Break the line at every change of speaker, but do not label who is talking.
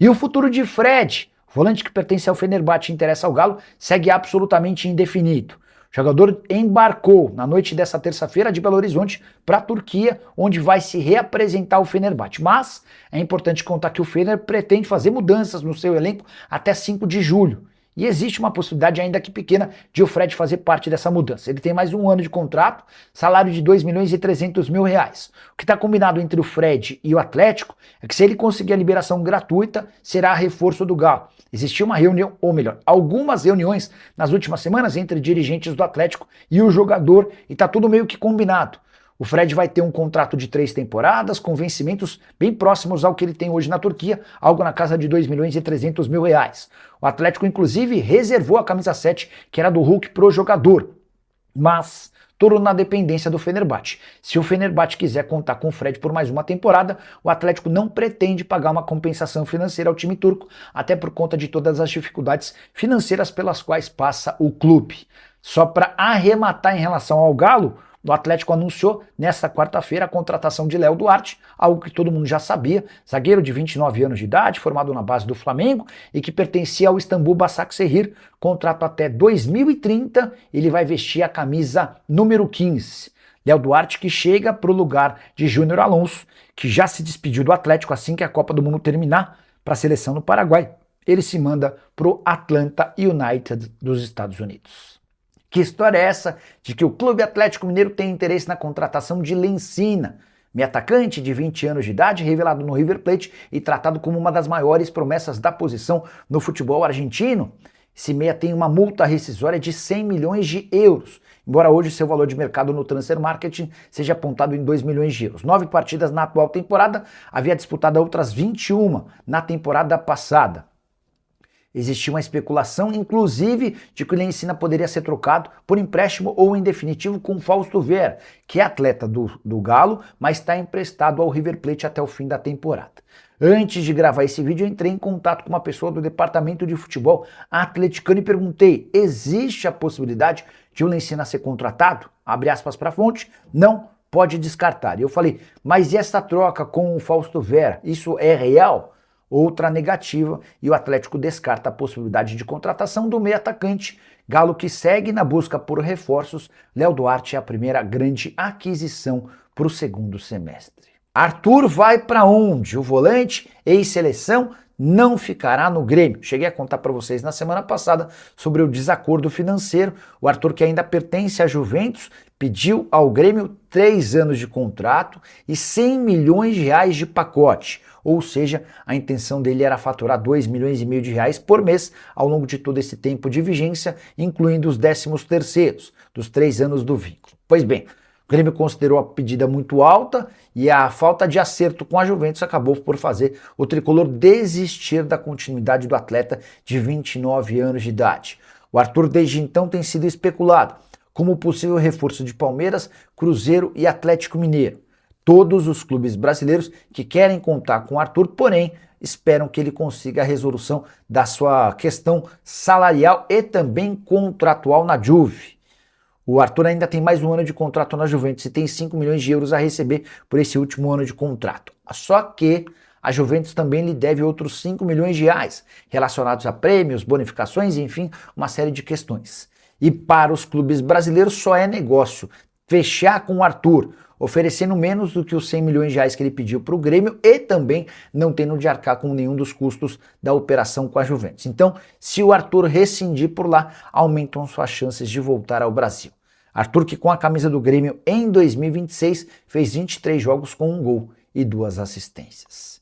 E o futuro de Fred, volante que pertence ao Fenerbahçe e interessa ao Galo, segue absolutamente indefinido. O jogador embarcou na noite dessa terça-feira de Belo Horizonte para a Turquia, onde vai se reapresentar ao Fenerbahçe. Mas é importante contar que o Fener pretende fazer mudanças no seu elenco até 5 de julho. E existe uma possibilidade, ainda que pequena, de o Fred fazer parte dessa mudança. Ele tem mais um ano de contrato, salário de 2.300.000 reais. O que está combinado entre o Fred e o Atlético é que se ele conseguir a liberação gratuita, será reforço do Galo. Existiu uma reunião, ou melhor, algumas reuniões nas últimas semanas entre dirigentes do Atlético e o jogador, e está tudo meio que combinado. O Fred vai ter um contrato de 3 temporadas, com vencimentos bem próximos ao que ele tem hoje na Turquia, algo na casa de 2.300.000 reais. O Atlético, inclusive, reservou a camisa 7, que era do Hulk, pro jogador. Mas tudo na dependência do Fenerbahçe. Se o Fenerbahçe quiser contar com o Fred por mais uma temporada, o Atlético não pretende pagar uma compensação financeira ao time turco, até por conta de todas as dificuldades financeiras pelas quais passa o clube. Só para arrematar em relação ao Galo, o Atlético anunciou nesta quarta-feira a contratação de Léo Duarte, algo que todo mundo já sabia, zagueiro de 29 anos de idade, formado na base do Flamengo e que pertencia ao Istambul Başakşehir, contrato até 2030, ele vai vestir a camisa número 15. Léo Duarte que chega para o lugar de Júnior Alonso, que já se despediu do Atlético assim que a Copa do Mundo terminar para a seleção do Paraguai. Ele se manda para o Atlanta United dos Estados Unidos. Que história é essa de que o Clube Atlético Mineiro tem interesse na contratação de Lencina, meio atacante de 20 anos de idade, revelado no River Plate e tratado como uma das maiores promessas da posição no futebol argentino? Esse meia tem uma multa rescisória de 100 milhões de euros, embora hoje seu valor de mercado no Transfer Marketing seja apontado em 2 milhões de euros. 9 partidas na atual temporada, havia disputado outras 21 na temporada passada. Existia uma especulação, inclusive, de que o Lencina poderia ser trocado por empréstimo ou em definitivo com Fausto Vera, que é atleta do Galo, mas está emprestado ao River Plate até o fim da temporada. Antes de gravar esse vídeo, eu entrei em contato com uma pessoa do departamento de futebol atleticano e perguntei: existe a possibilidade de o Lencina ser contratado? Abre aspas para a fonte, não pode descartar. E eu falei, mas e essa troca com o Fausto Vera, isso é real? Outra negativa, e o Atlético descarta a possibilidade de contratação do meio atacante. Galo que segue na busca por reforços. Léo Duarte é a primeira grande aquisição para o segundo semestre. Arthur vai para onde? O volante, ex-seleção, não ficará no Grêmio. Cheguei a contar para vocês na semana passada sobre o desacordo financeiro. O Arthur, que ainda pertence à Juventus, pediu ao Grêmio 3 anos de contrato e 100 milhões de reais de pacote. Ou seja, a intenção dele era faturar 2,5 milhões de reais por mês ao longo de todo esse tempo de vigência, incluindo os 13º dos 3 anos do vínculo. Pois bem, o Grêmio considerou a pedida muito alta e a falta de acerto com a Juventus acabou por fazer o tricolor desistir da continuidade do atleta de 29 anos de idade. O Arthur desde então tem sido especulado como possível reforço de Palmeiras, Cruzeiro e Atlético Mineiro. Todos os clubes brasileiros que querem contar com o Arthur, porém, esperam que ele consiga a resolução da sua questão salarial e também contratual na Juve. O Arthur ainda tem mais um ano de contrato na Juventus e tem 5 milhões de euros a receber por esse último ano de contrato. Só que a Juventus também lhe deve outros 5 milhões de reais, relacionados a prêmios, bonificações, enfim, uma série de questões. E para os clubes brasileiros só é negócio fechar com o Arthur, oferecendo menos do que os 100 milhões de reais que ele pediu para o Grêmio e também não tendo de arcar com nenhum dos custos da operação com a Juventus. Então, se o Arthur rescindir por lá, aumentam suas chances de voltar ao Brasil. Arthur, que com a camisa do Grêmio em 2026 fez 23 jogos com 1 gol e 2 assistências.